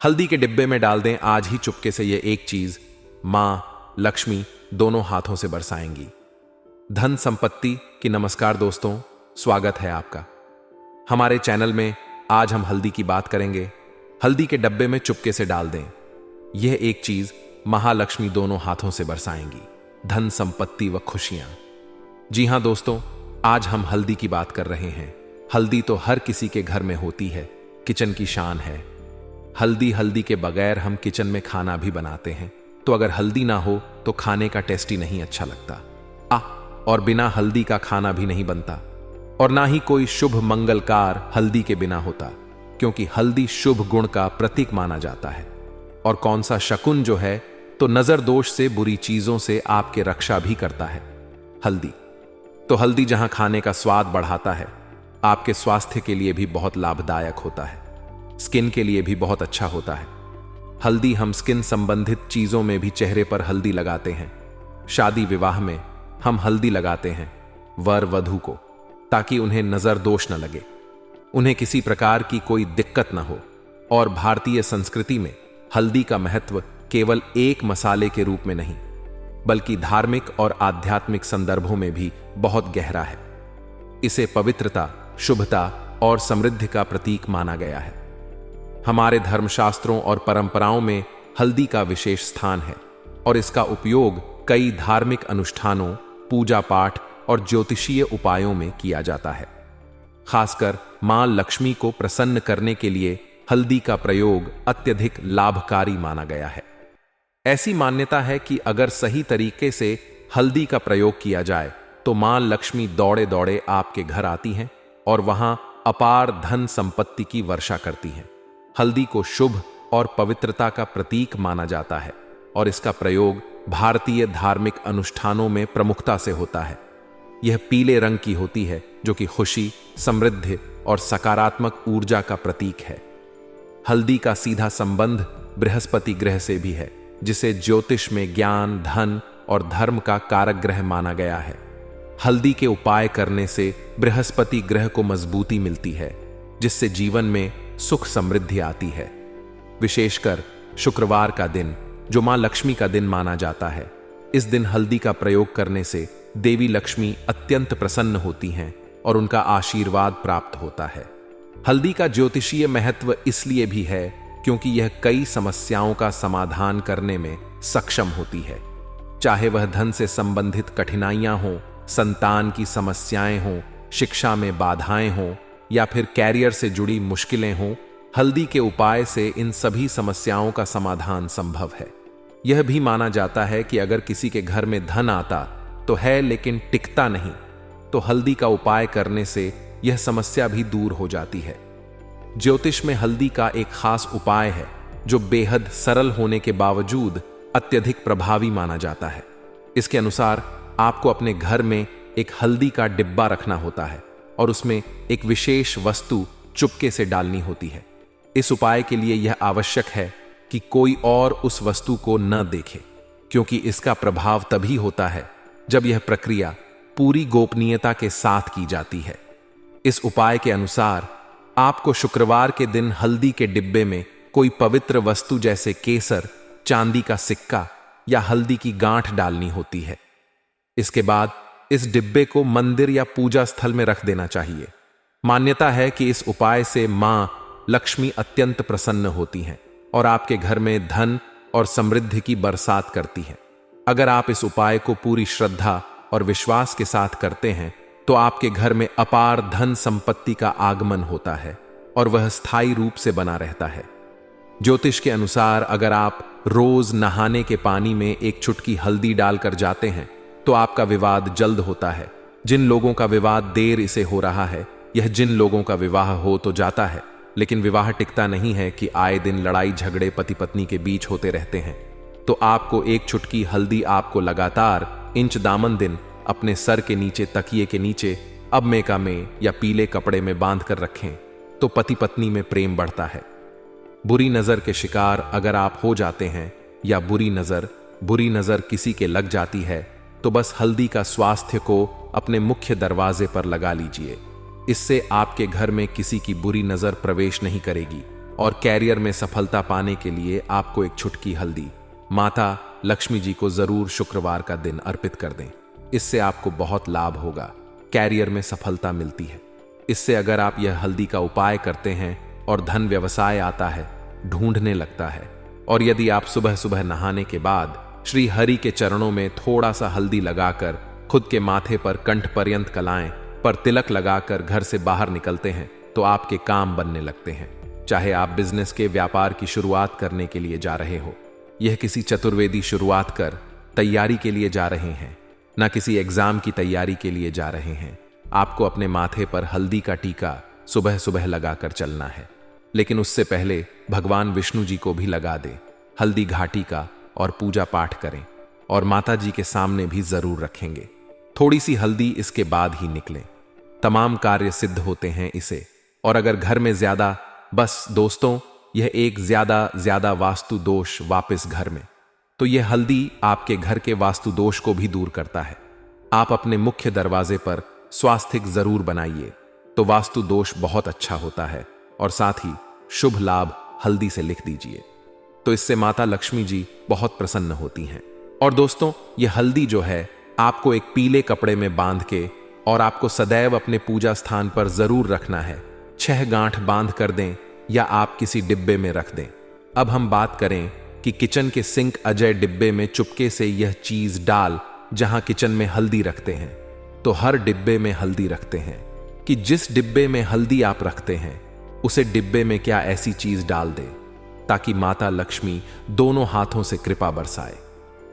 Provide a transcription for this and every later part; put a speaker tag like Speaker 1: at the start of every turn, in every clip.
Speaker 1: हल्दी के डिब्बे में डाल दें आज ही चुपके से ये एक चीज, मां लक्ष्मी दोनों हाथों से बरसाएंगी धन संपत्ति की। नमस्कार दोस्तों, स्वागत है आपका हमारे चैनल में। आज हम हल्दी की बात करेंगे। हल्दी के डब्बे में चुपके से डाल दें यह एक चीज, महालक्ष्मी दोनों हाथों से बरसाएंगी धन संपत्ति व खुशियां। जी हां दोस्तों, आज हम हल्दी की बात कर रहे हैं। हल्दी तो हर किसी के घर में होती है, किचन की शान है। हल्दी के बगैर हम किचन में खाना भी बनाते हैं, तो अगर हल्दी ना हो तो खाने का टेस्ट ही नहीं अच्छा लगता। और बिना हल्दी का खाना भी नहीं बनता, और ना ही कोई शुभ मंगलकार हल्दी के बिना होता, क्योंकि हल्दी शुभ गुण का प्रतीक माना जाता है। और कौन सा शकुन जो है तो नजर दोष से, बुरी चीजों से आपके रक्षा भी करता है हल्दी। तो हल्दी जहां खाने का स्वाद बढ़ाता है, आपके स्वास्थ्य के लिए भी बहुत लाभदायक होता है, स्किन के लिए भी बहुत अच्छा होता है। हल्दी हम स्किन संबंधित चीजों में भी चेहरे पर हल्दी लगाते हैं। शादी विवाह में हम हल्दी लगाते हैं वर वधू को, ताकि उन्हें नजर दोष न लगे, उन्हें किसी प्रकार की कोई दिक्कत न हो। और भारतीय संस्कृति में हल्दी का महत्व केवल एक मसाले के रूप में नहीं, बल्कि धार्मिक और आध्यात्मिक संदर्भों में भी बहुत गहरा है। इसे पवित्रता, शुभता और समृद्धि का प्रतीक माना गया है। हमारे धर्मशास्त्रों और परंपराओं में हल्दी का विशेष स्थान है, और इसका उपयोग कई धार्मिक अनुष्ठानों, पूजा पाठ और ज्योतिषीय उपायों में किया जाता है। खासकर मां लक्ष्मी को प्रसन्न करने के लिए हल्दी का प्रयोग अत्यधिक लाभकारी माना गया है। ऐसी मान्यता है कि अगर सही तरीके से हल्दी का प्रयोग किया जाए तो मां लक्ष्मी दौड़े दौड़े आपके घर आती हैं और वहां अपार धन संपत्ति की वर्षा करती हैं। हल्दी को शुभ और पवित्रता का प्रतीक माना जाता है, और इसका प्रयोग भारतीय धार्मिक अनुष्ठानों में प्रमुखता से होता है। यह पीले रंग की होती है, जो कि खुशी, समृद्धि और सकारात्मक ऊर्जा का प्रतीक है। हल्दी का सीधा संबंध बृहस्पति ग्रह से भी है, जिसे ज्योतिष में ज्ञान, धन और धर्म का कारक ग्रह माना गया है। हल्दी के उपाय करने से बृहस्पति ग्रह को मजबूती मिलती है, जिससे जीवन में सुख समृद्धि आती है। विशेषकर शुक्रवार का दिन, जो मां लक्ष्मी का दिन माना जाता है, इस दिन हल्दी का प्रयोग करने से देवी लक्ष्मी अत्यंत प्रसन्न होती हैं और उनका आशीर्वाद प्राप्त होता है। हल्दी का ज्योतिषीय महत्व इसलिए भी है क्योंकि यह कई समस्याओं का समाधान करने में सक्षम होती है। चाहे वह धन से संबंधित कठिनाइयां हों, संतान की समस्याएं हों, शिक्षा में बाधाएं हों, या फिर कैरियर से जुड़ी मुश्किलें हों, हल्दी के उपाय से इन सभी समस्याओं का समाधान संभव है। यह भी माना जाता है कि अगर किसी के घर में धन आता तो है लेकिन टिकता नहीं, तो हल्दी का उपाय करने से यह समस्या भी दूर हो जाती है। ज्योतिष में हल्दी का एक खास उपाय है, जो बेहद सरल होने के बावजूद अत्यधिक प्रभावी माना जाता है। इसके अनुसार आपको अपने घर में एक हल्दी का डिब्बा रखना होता है, और उसमें एक विशेष वस्तु चुपके से डालनी होती है। इस उपाय के लिए यह आवश्यक है कि कोई और उस वस्तु को न देखे, क्योंकि इसका प्रभाव तभी होता है जब यह प्रक्रिया पूरी गोपनीयता के साथ की जाती है। इस उपाय के अनुसार आपको शुक्रवार के दिन हल्दी के डिब्बे में कोई पवित्र वस्तु जैसे केसर, चांदी का सिक्का या हल्दी की गांठ डालनी होती है। इसके बाद इस डिब्बे को मंदिर या पूजा स्थल में रख देना चाहिए। मान्यता है कि इस उपाय से मां लक्ष्मी अत्यंत प्रसन्न होती हैं और आपके घर में धन और समृद्धि की बरसात करती हैं। अगर आप इस उपाय को पूरी श्रद्धा और विश्वास के साथ करते हैं तो आपके घर में अपार धन संपत्ति का आगमन होता है और वह स्थायी रूप से बना रहता है। ज्योतिष के अनुसार अगर आप रोज नहाने के पानी में एक चुटकी हल्दी डालकर जाते हैं तो आपका विवाद जल्द होता है। जिन लोगों का विवाद देर से हो रहा है, यह जिन लोगों का विवाह हो तो जाता है, लेकिन विवाह टिकता नहीं है कि आए दिन लड़ाई झगड़े पति पत्नी के बीच होते रहते हैं, तो आपको एक चुटकी हल्दी आपको लगातार इंच दामन दिन अपने सर के नीचे, तकिए के नीचे, अब मेका में या पीले कपड़े में बांध कर रखें, तो पति पत्नी में प्रेम बढ़ता है। बुरी नजर के शिकार अगर आप हो जाते हैं या बुरी नजर किसी के लग जाती है, तो बस हल्दी का स्वास्थ्य को अपने मुख्य दरवाजे पर लगा लीजिए। इससे आपके घर में किसी की बुरी नजर प्रवेश नहीं करेगी और कैरियर में सफलता पाने के लिए आपको एक चुटकी हल्दी माता लक्ष्मी जी को जरूर शुक्रवार का दिन अर्पित कर दें। इससे आपको बहुत लाभ होगा, कैरियर में सफलता मिलती है। इससे अगर आप यह हल्दी का उपाय करते हैं और धन व्यवसाय आता है, ढूंढने लगता है। और यदि आप सुबह सुबह नहाने के बाद श्री हरि के चरणों में थोड़ा सा हल्दी लगाकर खुद के माथे पर कंठ पर्यंत कलाएं पर तिलक लगाकर घर से बाहर निकलते हैं तो आपके काम बनने लगते हैं। चाहे आप बिजनेस के व्यापार की शुरुआत करने के लिए जा रहे हो, यह किसी चतुर्वेदी शुरुआत कर तैयारी के लिए जा रहे हैं, ना किसी एग्जाम की तैयारी के लिए जा रहे हैं, आपको अपने माथे पर हल्दी का टीका सुबह सुबह लगाकर चलना है। लेकिन उससे पहले भगवान विष्णु जी को भी लगा दे हल्दी घाटी का और पूजा पाठ करें और माता जी के सामने भी जरूर रखेंगे। थोड़ी सी हल्दी इसके बाद ही निकले, तमाम कार्य सिद्ध होते हैं इसे। और अगर घर में ज्यादा, बस दोस्तों यह एक ज्यादा वास्तु दोष वापस घर में, तो यह हल्दी आपके घर के वास्तु दोष को भी दूर करता है। आप अपने मुख्य दरवाजे पर स्वास्तिक जरूर बनाइए तो वास्तु दोष बहुत अच्छा होता है। और साथ ही शुभ लाभ हल्दी से लिख दीजिए, तो इससे माता लक्ष्मी जी बहुत प्रसन्न होती हैं। और दोस्तों यह हल्दी जो है आपको एक पीले कपड़े में बांध के और आपको सदैव अपने पूजा स्थान पर जरूर रखना है। 6 गांठ बांध कर दें या आप किसी डिब्बे में रख दें। अब हम बात करें कि किचन के सिंक अजय डिब्बे में चुपके से यह चीज डाल, जहां किचन में हल्दी रखते हैं तो हर डिब्बे में हल्दी रखते हैं कि जिस डिब्बे में हल्दी आप रखते हैं उसे डिब्बे में क्या ऐसी चीज डाल दे ताकि माता लक्ष्मी दोनों हाथों से कृपा बरसाए,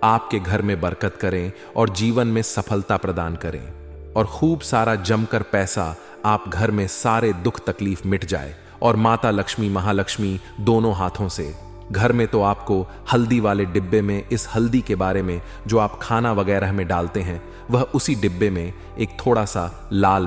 Speaker 1: आपके घर में बरकत करें और जीवन में सफलता प्रदान करें और खूब सारा जमकर पैसा आप घर में सारे दुख तकलीफ मिट जाए और माता लक्ष्मी महालक्ष्मी दोनों हाथों से। घर में तो आपको हल्दी वाले डिब्बे में इस हल्दी के बारे में जो आप खाना वगैरह में डालते हैं, वह उसी डिब्बे में एक थोड़ा सा लाल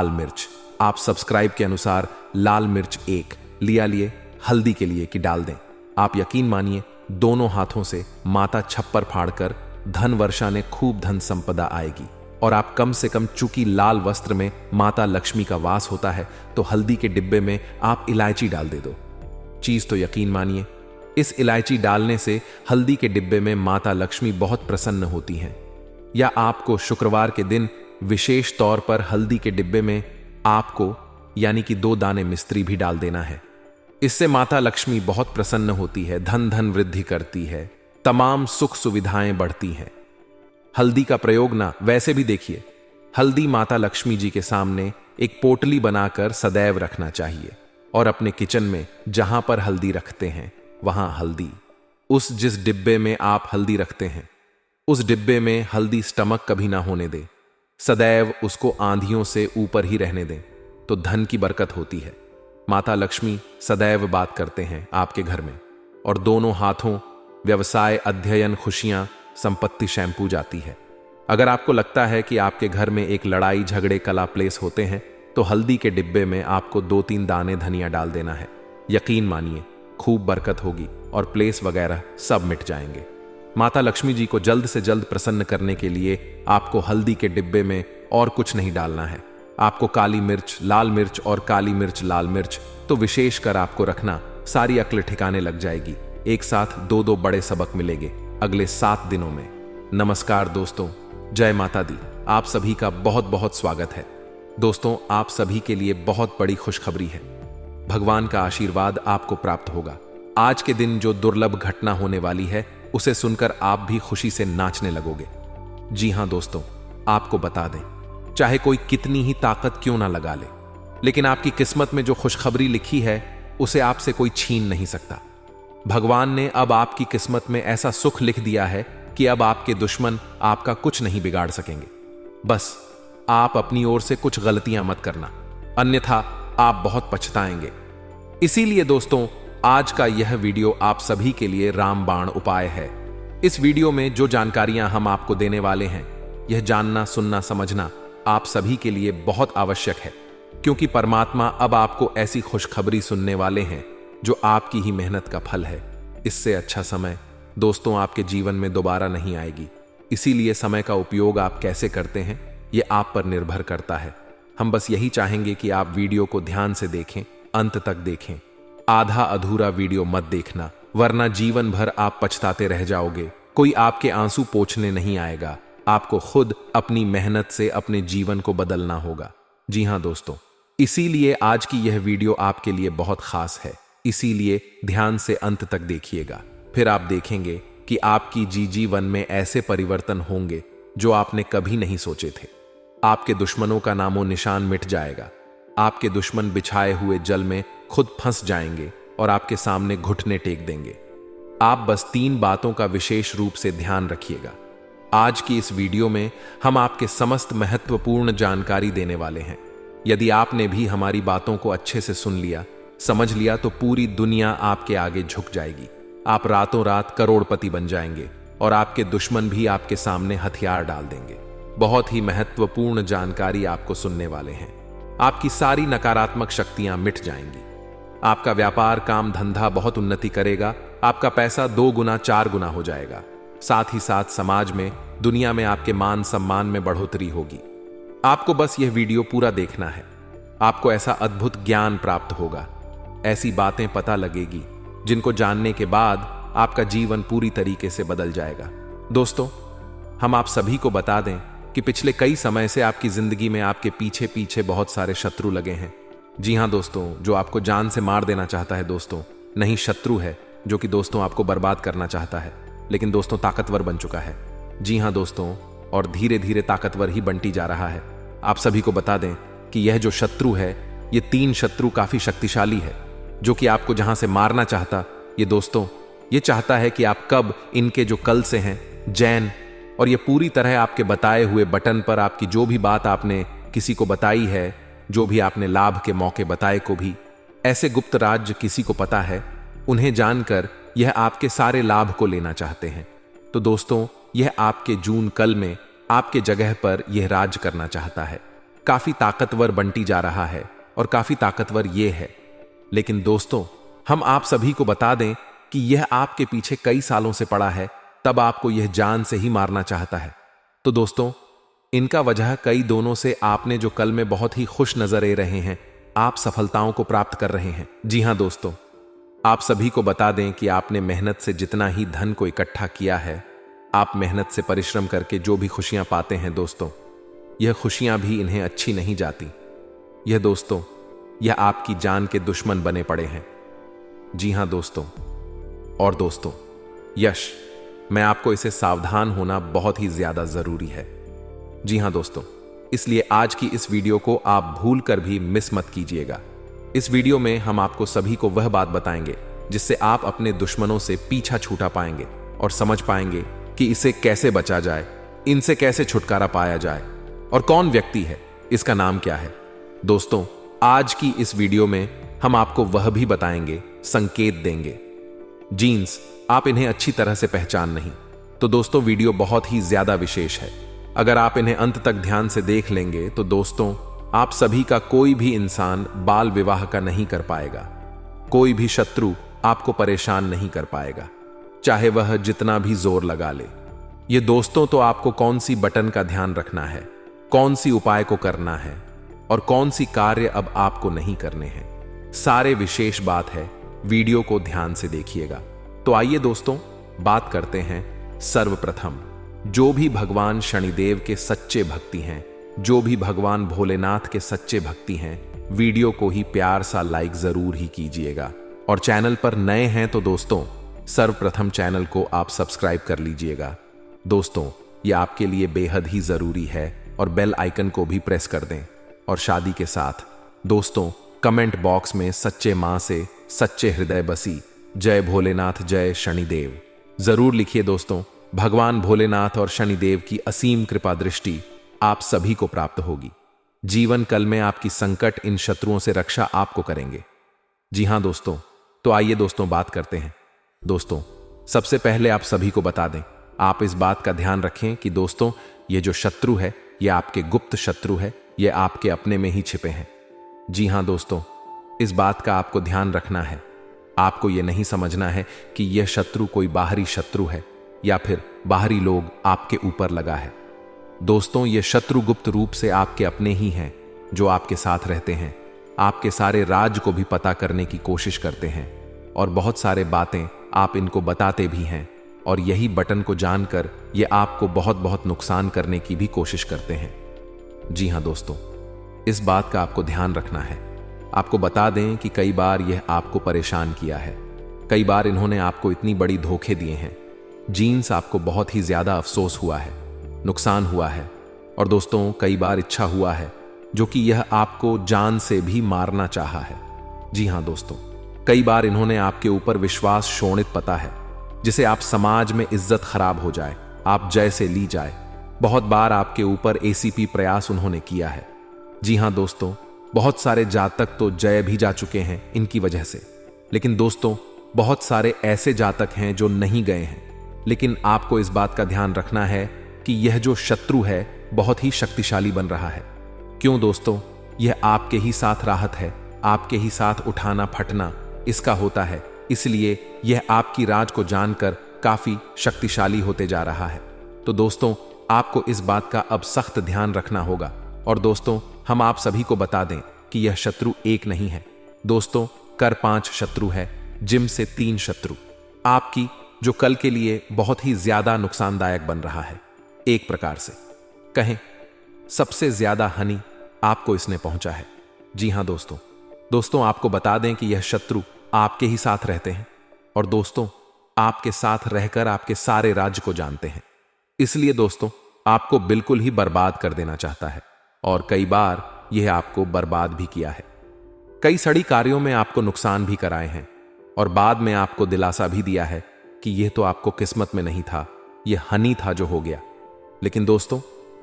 Speaker 1: मिर्च आप सब्सक्राइब के अनुसार लाल मिर्च 1 लिए हल्दी के लिए कि डाल दें। आप यकीन मानिए दोनों हाथों से माता छप्पर फाड़कर धन वर्षा ने खूब धन संपदा आएगी। और आप कम से कम, चूंकि लाल वस्त्र में माता लक्ष्मी का वास होता है, तो हल्दी के डिब्बे में आप इलायची डाल दे दो। चीज तो यकीन मानिए, इस इलायची डालने से हल्दी के डिब्बे में माता लक्ष्मी बहुत प्रसन्न होती हैं। या आपको शुक्रवार के दिन विशेष तौर पर हल्दी के डिब्बे में आपको यानी कि 2 दाने मिस्त्री भी डाल देना है। इससे माता लक्ष्मी बहुत प्रसन्न होती है, धन वृद्धि करती है, तमाम सुख सुविधाएं बढ़ती हैं। हल्दी का प्रयोग ना वैसे भी देखिए, हल्दी माता लक्ष्मी जी के सामने एक पोटली बनाकर सदैव रखना चाहिए और अपने किचन में जहां पर हल्दी रखते हैं वहां हल्दी, उस जिस डिब्बे में आप हल्दी रखते हैं उस डिब्बे में हल्दी स्टमक कभी ना होने दे, सदैव उसको आंधियों से ऊपर ही रहने दें, तो धन की बरकत होती है। माता लक्ष्मी सदैव बात करते हैं आपके घर में और दोनों हाथों व्यवसाय, अध्ययन, खुशियां, संपत्ति शैंपू जाती है। अगर आपको लगता है कि आपके घर में एक लड़ाई झगड़े कला प्लेस होते हैं तो हल्दी के डिब्बे में आपको 2-3 दाने धनिया डाल देना है। यकीन मानिए खूब बरकत होगी और प्लेस वगैरह सब मिट जाएंगे। माता लक्ष्मी जी को जल्द से जल्द प्रसन्न करने के लिए आपको हल्दी के डिब्बे में और कुछ नहीं डालना है। आपको काली मिर्च, लाल मिर्च और काली मिर्च, लाल मिर्च तो विशेष कर आपको रखना, सारी अक्ल ठिकाने लग जाएगी। एक साथ 2-2 बड़े सबक मिलेंगे अगले 7 दिनों में। नमस्कार दोस्तों, जय माता दी। आप सभी का बहुत बहुत स्वागत है। दोस्तों आप सभी के लिए बहुत बड़ी खुशखबरी है, भगवान का आशीर्वाद आपको प्राप्त होगा। आज के दिन जो दुर्लभ घटना होने वाली है उसे सुनकर आप भी खुशी से नाचने लगोगे। जी हां दोस्तों, आपको बता दें, चाहे कोई कितनी ही ताकत क्यों ना लगा ले, लेकिन आपकी किस्मत में जो खुशखबरी लिखी है उसे आपसे कोई छीन नहीं सकता। भगवान ने अब आपकी किस्मत में ऐसा सुख लिख दिया है कि अब आपके दुश्मन आपका कुछ नहीं बिगाड़ सकेंगे। बस आप अपनी ओर से कुछ गलतियां मत करना, अन्यथा आप बहुत पछताएंगे। इसीलिए दोस्तों आज का यह वीडियो आप सभी के लिए रामबाण उपाय है। इस वीडियो में जो जानकारियां हम आपको देने वाले हैं, यह जानना, सुनना, समझना आप सभी के लिए बहुत आवश्यक है, क्योंकि परमात्मा अब आपको ऐसी खुशखबरी सुनने वाले हैं जो आपकी ही मेहनत का फल है। इससे अच्छा समय दोस्तों आपके जीवन में दोबारा नहीं आएगी। इसीलिए समय का उपयोग आप कैसे करते हैं ये आप पर निर्भर करता है। हम बस यही चाहेंगे कि आप वीडियो को ध्यान से देखें अंत तक देखें। आधा अधूरा वीडियो मत देखना, वरना जीवन भर आप पछताते रह जाओगे। कोई आपके आंसू पोंछने नहीं आएगा। आपको खुद अपनी मेहनत से अपने जीवन को बदलना होगा। जी हां दोस्तों, इसीलिए आज की यह वीडियो आपके लिए बहुत खास है। इसीलिए ध्यान से अंत तक देखिएगा। फिर आप देखेंगे कि आपकी जीवन में ऐसे परिवर्तन होंगे जो आपने कभी नहीं सोचे थे। आपके दुश्मनों का नामो निशान मिट जाएगा। आपके दुश्मन बिछाए हुए जल में खुद फंस जाएंगे और आपके सामने घुटने टेक देंगे। आप बस 3 बातों का विशेष रूप से ध्यान रखिएगा। आज की इस वीडियो में हम आपके समस्त महत्वपूर्ण जानकारी देने वाले हैं। यदि आपने भी हमारी बातों को अच्छे से सुन लिया, समझ लिया, तो पूरी दुनिया आपके आगे झुक जाएगी। आप रातों रात करोड़पति बन जाएंगे और आपके दुश्मन भी आपके सामने हथियार डाल देंगे। बहुत ही महत्वपूर्ण जानकारी आपको सुनने वाले हैं। आपकी सारी नकारात्मक शक्तियां मिट जाएंगी। आपका व्यापार, काम, धंधा बहुत उन्नति करेगा। आपका पैसा 2 गुना 4 गुना हो जाएगा। साथ ही साथ समाज में, दुनिया में आपके मान सम्मान में बढ़ोतरी होगी। आपको बस यह वीडियो पूरा देखना है। आपको ऐसा अद्भुत ज्ञान प्राप्त होगा, ऐसी बातें पता लगेगी जिनको जानने के बाद आपका जीवन पूरी तरीके से बदल जाएगा। दोस्तों, हम आप सभी को बता दें कि पिछले कई समय से आपकी जिंदगी में आपके पीछे पीछे बहुत सारे शत्रु लगे हैं। जी हां दोस्तों, जो आपको जान से मार देना चाहता है दोस्तों, नहीं शत्रु है जो कि दोस्तों आपको बर्बाद करना चाहता है, लेकिन दोस्तों ताकतवर बन चुका है। जी हां दोस्तों, और धीरे धीरे ताकतवर ही बनती जा रहा है। आप सभी को बता दें कि यह जो शत्रु है, ये 3 शत्रु काफी शक्तिशाली है, जो कि आपको जहां से मारना चाहता, ये दोस्तों ये चाहता है कि आप कब इनके जो कल से हैं जैन, और ये पूरी तरह आपके बताए हुए बटन पर आपकी जो भी बात आपने किसी को बताई है, जो भी आपने लाभ के मौके बताए को भी, ऐसे गुप्त राज्य किसी को पता है, उन्हें जानकर यह आपके सारे लाभ को लेना चाहते हैं। तो दोस्तों, यह आपके जून कल में आपके जगह पर यह राज करना चाहता है। काफी ताकतवर बनती जा रहा है और काफी ताकतवर यह है। लेकिन दोस्तों, हम आप सभी को बता दें कि यह आपके पीछे कई सालों से पड़ा है, तब आपको यह जान से ही मारना चाहता है। तो दोस्तों, इनका वजह कई दोनों से आपने जो कल में बहुत ही खुश नजर आ रहे हैं, आप सफलताओं को प्राप्त कर रहे हैं। जी हां दोस्तों, आप सभी को बता दें कि आपने मेहनत से जितना ही धन को इकट्ठा किया है, आप मेहनत से परिश्रम करके जो भी खुशियां पाते हैं दोस्तों, यह खुशियां भी इन्हें अच्छी नहीं जाती। यह दोस्तों, यह आपकी जान के दुश्मन बने पड़े हैं। जी हां दोस्तों, और दोस्तों, यश, मैं आपको इसे सावधान होना बहुत ही ज्यादा जरूरी है। जी हां दोस्तों, इसलिए आज की इस वीडियो को आप भूल कर भी मिस मत कीजिएगा। इस वीडियो में हम आपको सभी को वह बात बताएंगे जिससे आप अपने दुश्मनों से पीछा छूटा पाएंगे और समझ पाएंगे कि इसे कैसे बचा जाए, इनसे कैसे छुटकारा पाया जाए, और कौन व्यक्ति है, इसका नाम क्या है। दोस्तों, आज की इस वीडियो में हम आपको वह भी बताएंगे, संकेत देंगे। जीन्स, आप इन्हें अच्छी तरह से पहचान नहीं, तो दोस्तों वीडियो बहुत ही ज्यादा विशेष है। अगर आप इन्हें अंत तक ध्यान से देख लेंगे तो दोस्तों, आप सभी का कोई भी इंसान बाल विवाह का नहीं कर पाएगा। कोई भी शत्रु आपको परेशान नहीं कर पाएगा, चाहे वह जितना भी जोर लगा ले। ये दोस्तों, तो आपको कौन सी बटन का ध्यान रखना है, कौन सी उपाय को करना है और कौन सी कार्य अब आपको नहीं करने हैं, सारे विशेष बात है। वीडियो को ध्यान से देखिएगा। तो आइए दोस्तों, बात करते हैं। सर्वप्रथम, जो भी भगवान शनिदेव के सच्चे भक्ति हैं, जो भी भगवान भोलेनाथ के सच्चे भक्ति हैं, वीडियो को ही प्यार सा लाइक जरूर ही कीजिएगा। और चैनल पर नए हैं तो दोस्तों, सर्वप्रथम चैनल को आप सब्सक्राइब कर लीजिएगा। दोस्तों, यह आपके लिए बेहद ही जरूरी है, और बेल आइकन को भी प्रेस कर दें। और शादी के साथ दोस्तों, कमेंट बॉक्स में सच्चे मां से सच्चे हृदय बसी, जय भोलेनाथ जय शनिदेव जरूर लिखिए। दोस्तों, भगवान भोलेनाथ और शनिदेव की असीम कृपा दृष्टि आप सभी को प्राप्त होगी। जीवन कल में आपकी संकट, इन शत्रुओं से रक्षा आपको करेंगे। जी हां दोस्तों, तो आइए दोस्तों बात करते हैं। दोस्तों, सबसे पहले आप सभी को बता दें, आप इस बात का ध्यान रखें कि दोस्तों, ये जो शत्रु है, ये आपके गुप्त शत्रु है, ये आपके अपने में ही छिपे हैं। जी हां दोस्तों, इस बात का आपको ध्यान रखना है। आपको यह नहीं समझना है कि यह शत्रु कोई बाहरी शत्रु है या फिर बाहरी लोग आपके ऊपर लगा है। दोस्तों, ये शत्रु गुप्त रूप से आपके अपने ही हैं, जो आपके साथ रहते हैं, आपके सारे राज को भी पता करने की कोशिश करते हैं और बहुत सारे बातें आप इनको बताते भी हैं, और यही बटन को जानकर ये आपको बहुत बहुत नुकसान करने की भी कोशिश करते हैं। जी हाँ दोस्तों, इस बात का आपको ध्यान रखना है। आपको बता दें कि कई बार यह आपको परेशान किया है, कई बार इन्होंने आपको इतनी बड़ी धोखे दिए हैं, जीन्स आपको बहुत ही ज्यादा अफसोस हुआ है, नुकसान हुआ है, और दोस्तों कई बार इच्छा हुआ है जो कि यह आपको जान से भी मारना चाहा है। जी हाँ दोस्तों, कई बार इन्होंने आपके ऊपर विश्वास शोणित पता है, जिसे आप समाज में इज्जत खराब हो जाए, आप जय से ली जाए। बहुत बार आपके ऊपर एसीपी प्रयास उन्होंने किया है। जी हाँ दोस्तों, बहुत सारे जातक तो जय भी जा चुके हैं इनकी वजह से, लेकिन दोस्तों बहुत सारे ऐसे जातक हैं जो नहीं गए हैं। लेकिन आपको इस बात का ध्यान रखना है कि यह जो शत्रु है बहुत ही शक्तिशाली बन रहा है। क्यों दोस्तों? यह आपके ही साथ राहत है, आपके ही साथ उठाना फटना इसका होता है, इसलिए यह आपकी राज को जानकर काफी शक्तिशाली होते जा रहा है। तो दोस्तों आपको इस बात का अब सख्त ध्यान रखना होगा। और दोस्तों हम आप सभी को बता दें कि यह शत्रु एक नहीं है दोस्तों, कर 5 शत्रु है, जिम से 3 शत्रु आपकी, जो कल के लिए बहुत ही ज्यादा नुकसानदायक बन रहा है। एक प्रकार से कहें सबसे ज्यादा हानि आपको इसने पहुंचा है। जी हां दोस्तों आपको बता दें कि यह शत्रु आपके ही साथ रहते हैं, और दोस्तों आपके साथ रहकर आपके सारे राज्य को जानते हैं, इसलिए दोस्तों आपको बिल्कुल ही बर्बाद कर देना चाहता है, और कई बार यह आपको बर्बाद भी किया है। कई सड़ी कार्यों में आपको नुकसान भी कराए हैं, और बाद में आपको दिलासा भी दिया है कि यह तो आपको किस्मत में नहीं था, यह हानि था जो हो गया। लेकिन दोस्तों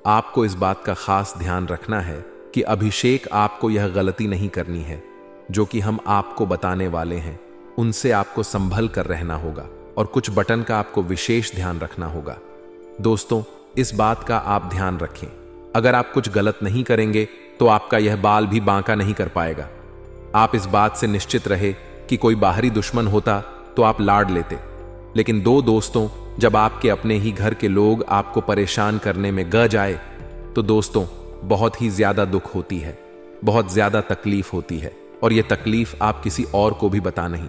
Speaker 1: आपको इस बात का खास ध्यान रखना है कि अभिषेक आपको यह गलती नहीं करनी है जो कि हम आपको बताने वाले हैं, उनसे आपको संभल कर रहना होगा, और कुछ बटन का आपको विशेष ध्यान रखना होगा। दोस्तों इस बात का आप ध्यान रखें, अगर आप कुछ गलत नहीं करेंगे तो आपका यह बाल भी बांका नहीं कर पाएगा। आप इस बात से निश्चित रहे कि कोई बाहरी दुश्मन होता तो आप लाड लेते, लेकिन 2 दोस्तों जब आपके अपने ही घर के लोग आपको परेशान करने में ग जाए तो दोस्तों बहुत ही ज्यादा दुख होती है, बहुत ज्यादा तकलीफ होती है, और यह तकलीफ आप किसी और को भी बता नहीं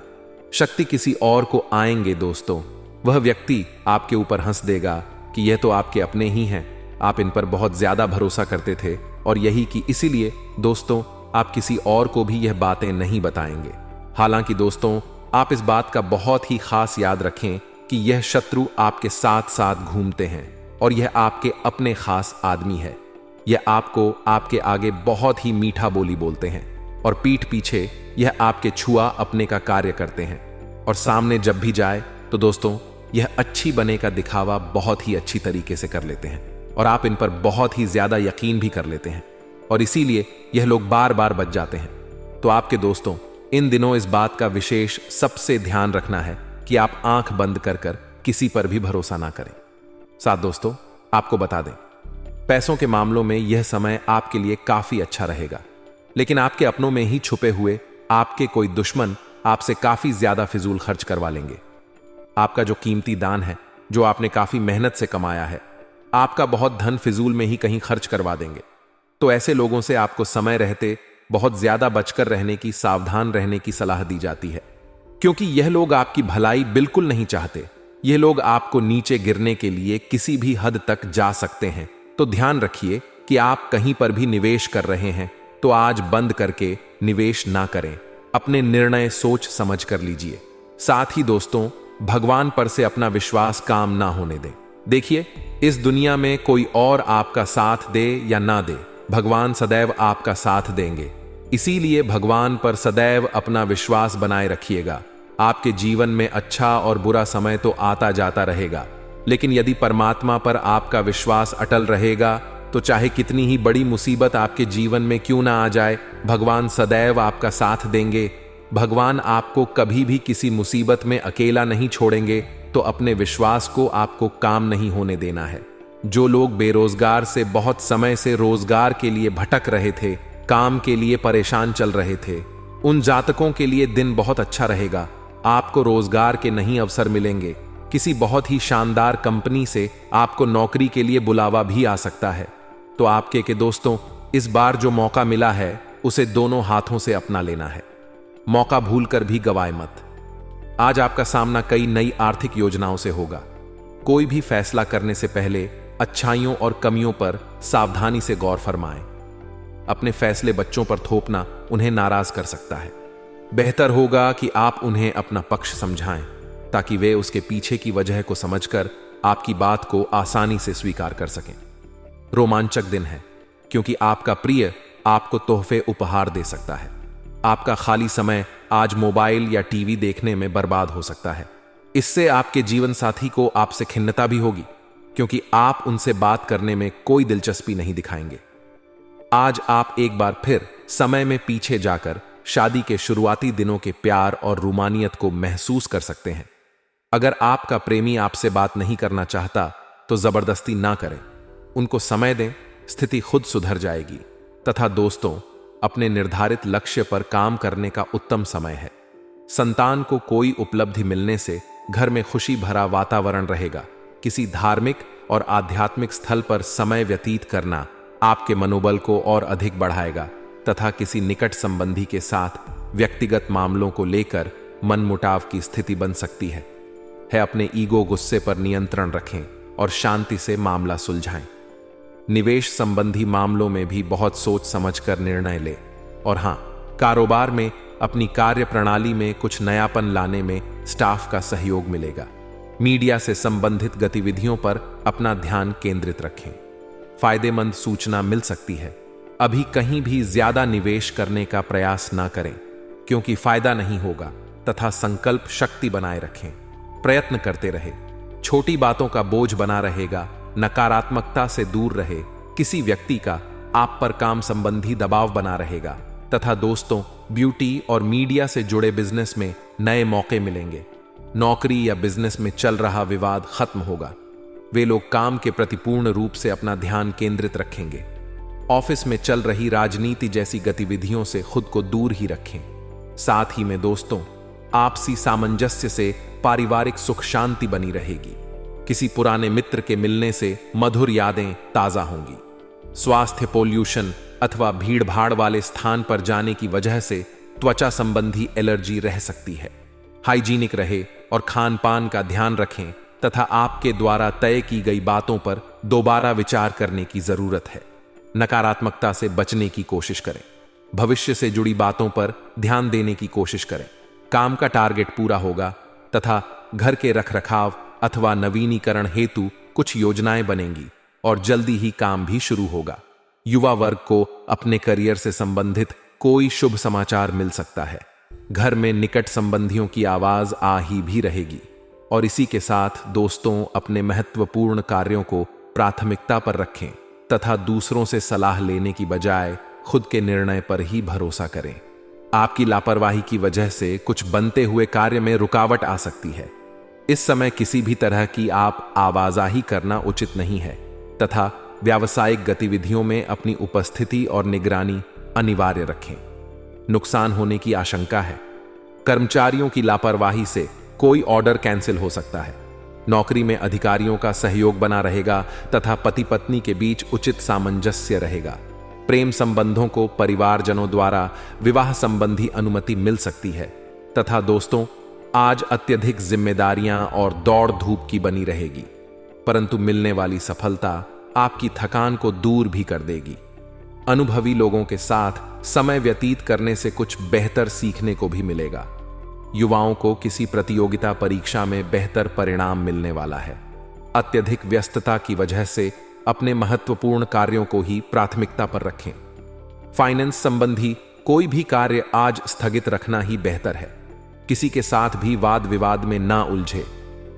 Speaker 1: शक्ति किसी और को आएंगे दोस्तों, वह व्यक्ति आपके ऊपर हंस देगा कि यह तो आपके अपने ही हैं, आप इन पर बहुत ज्यादा भरोसा करते थे, और यही कि इसीलिए दोस्तों आप किसी और को भी यह बातें नहीं बताएंगे। हालांकि दोस्तों आप इस बात का बहुत ही खास याद रखें कि यह शत्रु आपके साथ साथ घूमते हैं, और यह आपके अपने खास आदमी है। यह आपको आपके आगे बहुत ही मीठा बोली बोलते हैं, और पीठ पीछे यह आपके छुआ अपने का कार्य करते हैं, और सामने जब भी जाए तो दोस्तों यह अच्छी बने का दिखावा बहुत ही अच्छी तरीके से कर लेते हैं, और आप इन पर बहुत ही ज्यादा यकीन भी कर लेते हैं, और इसीलिए यह लोग बार बार बच जाते हैं। तो आपके दोस्तों इन दिनों इस बात का विशेष सबसे ध्यान रखना है कि आप आंख बंद कर कर किसी पर भी भरोसा ना करें। साथ दोस्तों आपको बता दें, पैसों के मामलों में यह समय आपके लिए काफी अच्छा रहेगा, लेकिन आपके अपनों में ही छुपे हुए आपके कोई दुश्मन आपसे काफी ज्यादा फिजूल खर्च करवा लेंगे। आपका जो कीमती दान है, जो आपने काफी मेहनत से कमाया है, आपका बहुत धन फिजूल में ही कहीं खर्च करवा देंगे। तो ऐसे लोगों से आपको समय रहते बहुत ज्यादा बचकर रहने की, सावधान रहने की सलाह दी जाती है, क्योंकि यह लोग आपकी भलाई बिल्कुल नहीं चाहते। यह लोग आपको नीचे गिरने के लिए किसी भी हद तक जा सकते हैं। तो ध्यान रखिए कि आप कहीं पर भी निवेश कर रहे हैं तो आज बंद करके निवेश ना करें, अपने निर्णय सोच समझ कर लीजिए। साथ ही दोस्तों भगवान पर से अपना विश्वास काम ना होने दें। देखिए इस दुनिया में कोई और आपका साथ दे या ना दे, भगवान सदैव आपका साथ देंगे। इसीलिए भगवान पर सदैव अपना विश्वास बनाए रखिएगा। आपके जीवन में अच्छा और बुरा समय तो आता जाता रहेगा, लेकिन यदि परमात्मा पर आपका विश्वास अटल रहेगा तो चाहे कितनी ही बड़ी मुसीबत आपके जीवन में क्यों ना आ जाए, भगवान सदैव आपका साथ देंगे। भगवान आपको कभी भी किसी मुसीबत में अकेला नहीं छोड़ेंगे। तो अपने विश्वास को आपको काम नहीं होने देना है। जो लोग बेरोजगार से बहुत समय से रोजगार के लिए भटक रहे थे, काम के लिए परेशान चल रहे थे, उन जातकों के लिए दिन बहुत अच्छा रहेगा। आपको रोजगार के नहीं अवसर मिलेंगे। किसी बहुत ही शानदार कंपनी से आपको नौकरी के लिए बुलावा भी आ सकता है। तो आपके दोस्तों इस बार जो मौका मिला है उसे दोनों हाथों से अपना लेना है। मौका भूलकर भी गवाए मत। आज आपका सामना कई नई आर्थिक योजनाओं से होगा। कोई भी फैसला करने से पहले अच्छाइयों और कमियों पर सावधानी से गौर फरमाएं। अपने फैसले बच्चों पर थोपना उन्हें नाराज कर सकता है। बेहतर होगा कि आप उन्हें अपना पक्ष समझाएं ताकि वे उसके पीछे की वजह को समझकर आपकी बात को आसानी से स्वीकार कर सकें। रोमांचक दिन है क्योंकि आपका प्रिय आपको तोहफे उपहार दे सकता है। आपका खाली समय आज मोबाइल या टीवी देखने में बर्बाद हो सकता है। इससे आपके जीवन साथी को आपसे खिन्नता भी होगी क्योंकि आप उनसे बात करने में कोई दिलचस्पी नहीं दिखाएंगे। आज आप एक बार फिर समय में पीछे जाकर शादी के शुरुआती दिनों के प्यार और रूमानियत को महसूस कर सकते हैं। अगर आपका प्रेमी आपसे बात नहीं करना चाहता तो जबरदस्ती ना करें, उनको समय दें, स्थिति खुद सुधर जाएगी। तथा दोस्तों, अपने निर्धारित लक्ष्य पर काम करने का उत्तम समय है। संतान को कोई उपलब्धि मिलने से घर में खुशी भरा वातावरण रहेगा। किसी धार्मिक और आध्यात्मिक स्थल पर समय व्यतीत करना आपके मनोबल को और अधिक बढ़ाएगा तथा किसी निकट संबंधी के साथ व्यक्तिगत मामलों को लेकर मनमुटाव की स्थिति बन सकती है। अपने ईगो गुस्से पर नियंत्रण रखें और शांति से मामला सुलझाएं। निवेश संबंधी मामलों में भी बहुत सोच समझकर निर्णय लें। और हां, कारोबार में अपनी कार्य प्रणाली में कुछ नयापन लाने में स्टाफ का सहयोग मिलेगा। मीडिया से संबंधित गतिविधियों पर अपना ध्यान केंद्रित रखें। फायदेमंद सूचना मिल सकती है। अभी कहीं भी ज्यादा निवेश करने का प्रयास ना करें क्योंकि फायदा नहीं होगा तथा संकल्प शक्ति बनाए रखें। प्रयत्न करते रहे। छोटी बातों का बोझ बना रहेगा। नकारात्मकता से दूर रहे। किसी व्यक्ति का आप पर काम संबंधी दबाव बना रहेगा। तथा दोस्तों, ब्यूटी और मीडिया से जुड़े बिजनेस में नए मौके मिलेंगे। नौकरी या बिजनेस में चल रहा विवाद खत्म होगा। वे लोग काम के प्रति पूर्ण रूप से अपना ध्यान केंद्रित रखेंगे। ऑफिस में चल रही राजनीति जैसी गतिविधियों से खुद को दूर ही रखें। साथ ही में दोस्तों, आपसी सामंजस्य से पारिवारिक सुख शांति बनी रहेगी। किसी पुराने मित्र के मिलने से मधुर यादें ताजा होंगी। स्वास्थ्य, पोल्यूशन अथवा भीड़ भाड़ वाले स्थान पर जाने की वजह से त्वचा संबंधी एलर्जी रह सकती है। हाइजीनिक रहे और खान पान का ध्यान रखें तथा आपके द्वारा तय की गई बातों पर दोबारा विचार करने की जरूरत है। नकारात्मकता से बचने की कोशिश करें। भविष्य से जुड़ी बातों पर ध्यान देने की कोशिश करें। काम का टारगेट पूरा होगा तथा घर के रखरखाव अथवा नवीनीकरण हेतु कुछ योजनाएं बनेंगी और जल्दी ही काम भी शुरू होगा। युवा वर्ग को अपने करियर से संबंधित कोई शुभ समाचार मिल सकता है। घर में निकट संबंधियों की आवाज आ ही भी रहेगी। और इसी के साथ दोस्तों, अपने महत्वपूर्ण कार्यों को प्राथमिकता पर रखें तथा दूसरों से सलाह लेने की बजाय खुद के निर्णय पर ही भरोसा करें। आपकी लापरवाही की वजह से कुछ बनते हुए कार्य में रुकावट आ सकती है। इस समय किसी भी तरह की आप आवाजाही करना उचित नहीं है तथा व्यावसायिक गतिविधियों में अपनी उपस्थिति और निगरानी अनिवार्य रखें। नुकसान होने की आशंका है। कर्मचारियों की लापरवाही से कोई ऑर्डर कैंसिल हो सकता है। नौकरी में अधिकारियों का सहयोग बना रहेगा तथा पति पत्नी के बीच उचित सामंजस्य रहेगा। प्रेम संबंधों को परिवारजनों द्वारा विवाह संबंधी अनुमति मिल सकती है। तथा दोस्तों, आज अत्यधिक जिम्मेदारियां और दौड़ धूप की बनी रहेगी, परंतु मिलने वाली सफलता आपकी थकान को दूर भी कर देगी। अनुभवी लोगों के साथ समय व्यतीत करने से कुछ बेहतर सीखने को भी मिलेगा। युवाओं को किसी प्रतियोगिता परीक्षा में बेहतर परिणाम मिलने वाला है। अत्यधिक व्यस्तता की वजह से अपने महत्वपूर्ण कार्यों को ही प्राथमिकता पर रखें। फाइनेंस संबंधी कोई भी कार्य आज स्थगित रखना ही बेहतर है। किसी के साथ भी वाद विवाद में ना उलझे।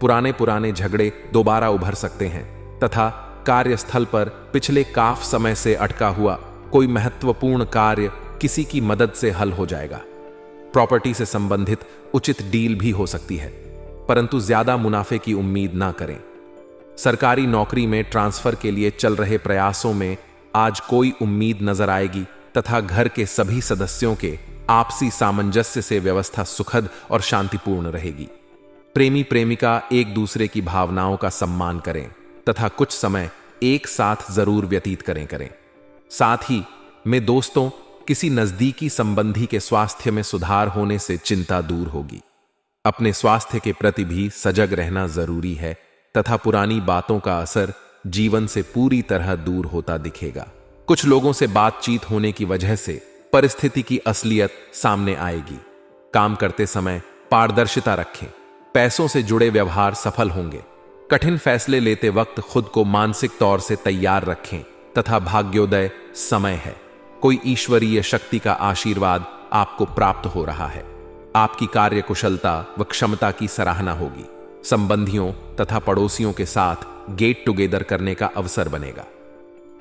Speaker 1: पुराने झगड़े दोबारा उभर सकते हैं तथा कार्यस्थल पर पिछले काफ समय से अटका हुआ कोई महत्वपूर्ण कार्य किसी की मदद से हल हो जाएगा। प्रॉपर्टी से संबंधित उचित डील भी हो सकती है, परंतु ज्यादा मुनाफे की उम्मीद ना करें। सरकारी नौकरी में ट्रांसफर के लिए चल रहे प्रयासों में आज कोई उम्मीद नजर आएगी तथा घर के सभी सदस्यों के आपसी सामंजस्य से व्यवस्था सुखद और शांतिपूर्ण रहेगी। प्रेमी प्रेमिका एक दूसरे की भावनाओं का सम्मान करें तथा कुछ समय एक साथ जरूर व्यतीत करें। साथ ही में दोस्तों, किसी नजदीकी संबंधी के स्वास्थ्य में सुधार होने से चिंता दूर होगी। अपने स्वास्थ्य के प्रति भी सजग रहना जरूरी है तथा पुरानी बातों का असर जीवन से पूरी तरह दूर होता दिखेगा। कुछ लोगों से बातचीत होने की वजह से परिस्थिति की असलियत सामने आएगी। काम करते समय पारदर्शिता रखें। पैसों से जुड़े व्यवहार सफल होंगे। कठिन फैसले लेते वक्त खुद को मानसिक तौर से तैयार रखें तथा भाग्योदय समय है। कोई ईश्वरीय शक्ति का आशीर्वाद आपको प्राप्त हो रहा है। आपकी कार्य कुशलता व क्षमता की सराहना होगी। संबंधियों तथा पड़ोसियों के साथ गेट टुगेदर करने का अवसर बनेगा।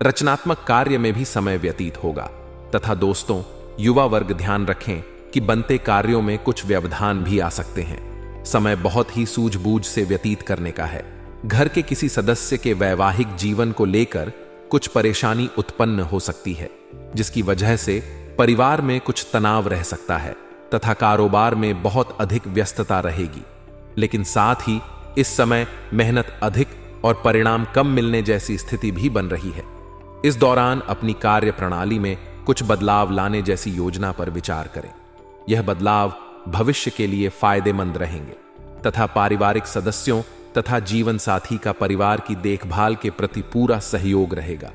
Speaker 1: रचनात्मक कार्य में भी समय व्यतीत होगा तथा दोस्तों, युवा वर्ग ध्यान रखें कि बनते कार्यों में कुछ व्यवधान भी आ सकते हैं। समय बहुत ही सूझबूझ से व्यतीत करने का है। घर के किसी सदस्य के वैवाहिक जीवन को लेकर कुछ परेशानी उत्पन्न हो सकती है, जिसकी वजह से परिवार में कुछ तनाव रह सकता है तथा कारोबार में बहुत अधिक व्यस्तता रहेगी। लेकिन साथ ही इस समय मेहनत अधिक और परिणाम कम मिलने जैसी स्थिति भी बन रही है। इस दौरान अपनी कार्य प्रणाली में कुछ बदलाव लाने जैसी योजना पर विचार करें। यह बदलाव भविष्य के लिए फायदेमंद रहेंगे तथा पारिवारिक सदस्यों तथा जीवन साथी का परिवार की देखभाल के प्रति पूरा सहयोग रहेगा।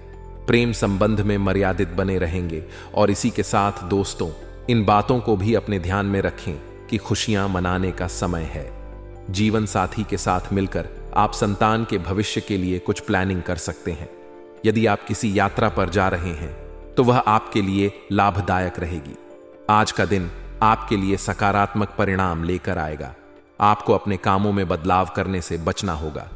Speaker 1: प्रेम संबंध में मर्यादित बने रहेंगे और इसी के साथ दोस्तों, इन बातों को भी अपने ध्यान में रखें कि खुशियां मनाने का समय है। जीवन साथी के साथ मिलकर आप संतान के भविष्य के लिए कुछ प्लानिंग कर सकते हैं। यदि आप किसी यात्रा पर जा रहे हैं तो वह आपके लिए लाभदायक रहेगी। आज का दिन आपके लिए सकारात्मक परिणाम लेकर आएगा। आपको अपने कामों में बदलाव करने से बचना होगा।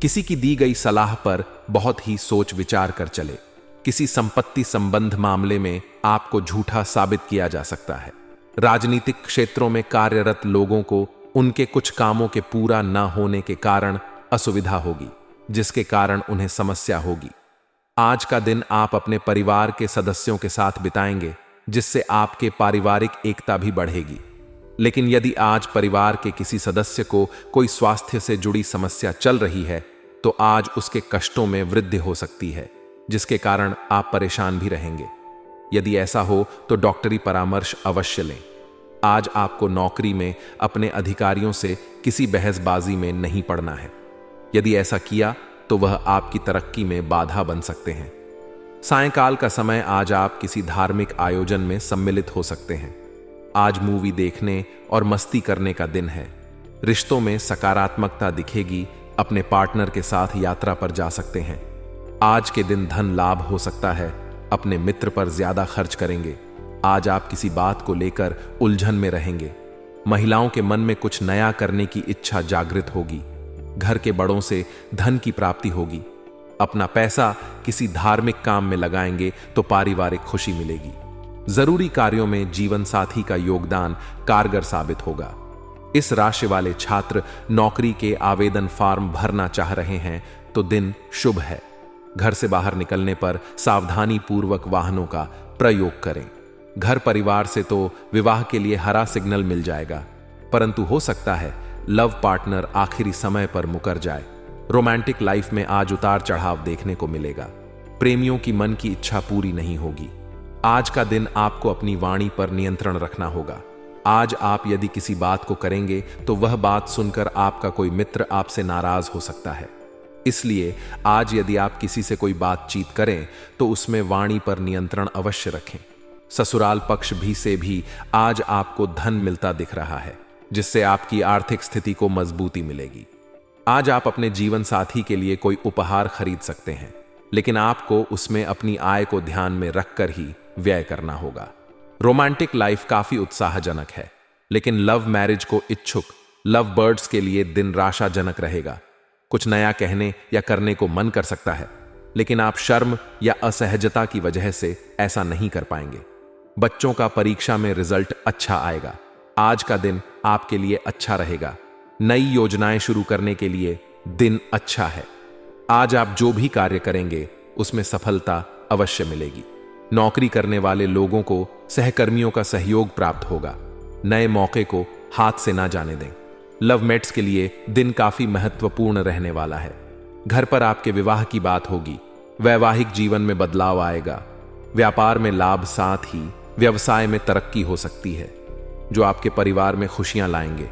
Speaker 1: किसी की दी गई सलाह पर बहुत ही सोच विचार कर चले। किसी संपत्ति संबंध मामले में आपको झूठा साबित किया जा सकता है। राजनीतिक क्षेत्रों में कार्यरत लोगों को उनके कुछ कामों के पूरा न होने के कारण असुविधा होगी, जिसके कारण उन्हें समस्या होगी। आज का दिन आप अपने परिवार के सदस्यों के साथ बिताएंगे, जिससे आपके पारिवारिक एकता भी बढ़ेगी। लेकिन यदि आज परिवार के किसी सदस्य को कोई स्वास्थ्य से जुड़ी समस्या चल रही है तो आज उसके कष्टों में वृद्धि हो सकती है, जिसके कारण आप परेशान भी रहेंगे। यदि ऐसा हो तो डॉक्टरी परामर्श अवश्य लें। आज आपको नौकरी में अपने अधिकारियों से किसी बहसबाजी में नहीं पड़ना है। यदि ऐसा किया तो वह आपकी तरक्की में बाधा बन सकते हैं। सायंकाल का समय आज आप किसी धार्मिक आयोजन में सम्मिलित हो सकते हैं। आज मूवी देखने और मस्ती करने का दिन है। रिश्तों में सकारात्मकता दिखेगी। अपने पार्टनर के साथ यात्रा पर जा सकते हैं। आज के दिन धन लाभ हो सकता है। अपने मित्र पर ज्यादा खर्च करेंगे। आज आप किसी बात को लेकर उलझन में रहेंगे। महिलाओं के मन में कुछ नया करने की इच्छा जागृत होगी। घर के बड़ों से धन की प्राप्ति होगी। अपना पैसा किसी धार्मिक काम में लगाएंगे तो पारिवारिक खुशी मिलेगी। जरूरी कार्यों में जीवन साथी का योगदान कारगर साबित होगा। इस राशि वाले छात्र नौकरी के आवेदन फॉर्म भरना चाह रहे हैं तो दिन शुभ है। घर से बाहर निकलने पर सावधानी पूर्वक वाहनों का प्रयोग करें। घर परिवार से तो विवाह के लिए हरा सिग्नल मिल जाएगा, परंतु हो सकता है लव पार्टनर आखिरी समय पर मुकर जाए। रोमांटिक लाइफ में आज उतार चढ़ाव देखने को मिलेगा। प्रेमियों की मन की इच्छा पूरी नहीं होगी। आज का दिन आपको अपनी वाणी पर नियंत्रण रखना होगा। आज आप यदि किसी बात को करेंगे तो वह बात सुनकर आपका कोई मित्र आपसे नाराज हो सकता है। इसलिए आज यदि आप किसी से कोई बातचीत करें तो उसमें वाणी पर नियंत्रण अवश्य रखें। ससुराल पक्ष भी से भी आज आपको धन मिलता दिख रहा है, जिससे आपकी आर्थिक स्थिति को मजबूती मिलेगी। आज आप अपने जीवन साथी के लिए कोई उपहार खरीद सकते हैं, लेकिन आपको उसमें अपनी आय को ध्यान में रखकर ही व्यय करना होगा। रोमांटिक लाइफ काफी उत्साहजनक है, लेकिन लव मैरिज को इच्छुक लव बर्ड्स के लिए दिन निराशाजनक रहेगा। कुछ नया कहने या करने को मन कर सकता है, लेकिन आप शर्म या असहजता की वजह से ऐसा नहीं कर पाएंगे। बच्चों का परीक्षा में रिजल्ट अच्छा आएगा। आज का दिन आपके लिए अच्छा रहेगा। नई योजनाएं शुरू करने के लिए दिन अच्छा है। आज आप जो भी कार्य करेंगे उसमें सफलता अवश्य मिलेगी। नौकरी करने वाले लोगों को सहकर्मियों का सहयोग प्राप्त होगा। नए मौके को हाथ से ना जाने दें। लवमेट्स के लिए दिन काफी महत्वपूर्ण रहने वाला है। घर पर आपके विवाह की बात होगी। वैवाहिक जीवन में बदलाव आएगा। व्यापार में लाभ, साथ ही व्यवसाय में तरक्की हो सकती है जो आपके परिवार में खुशियां लाएंगे।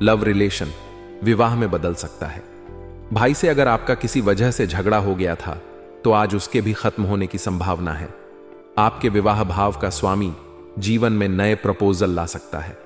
Speaker 1: लव रिलेशन विवाह में बदल सकता है। भाई से अगर आपका किसी वजह से झगड़ा हो गया था तो आज उसके भी खत्म होने की संभावना है। आपके विवाह भाव का स्वामी जीवन में नए प्रपोजल ला सकता है।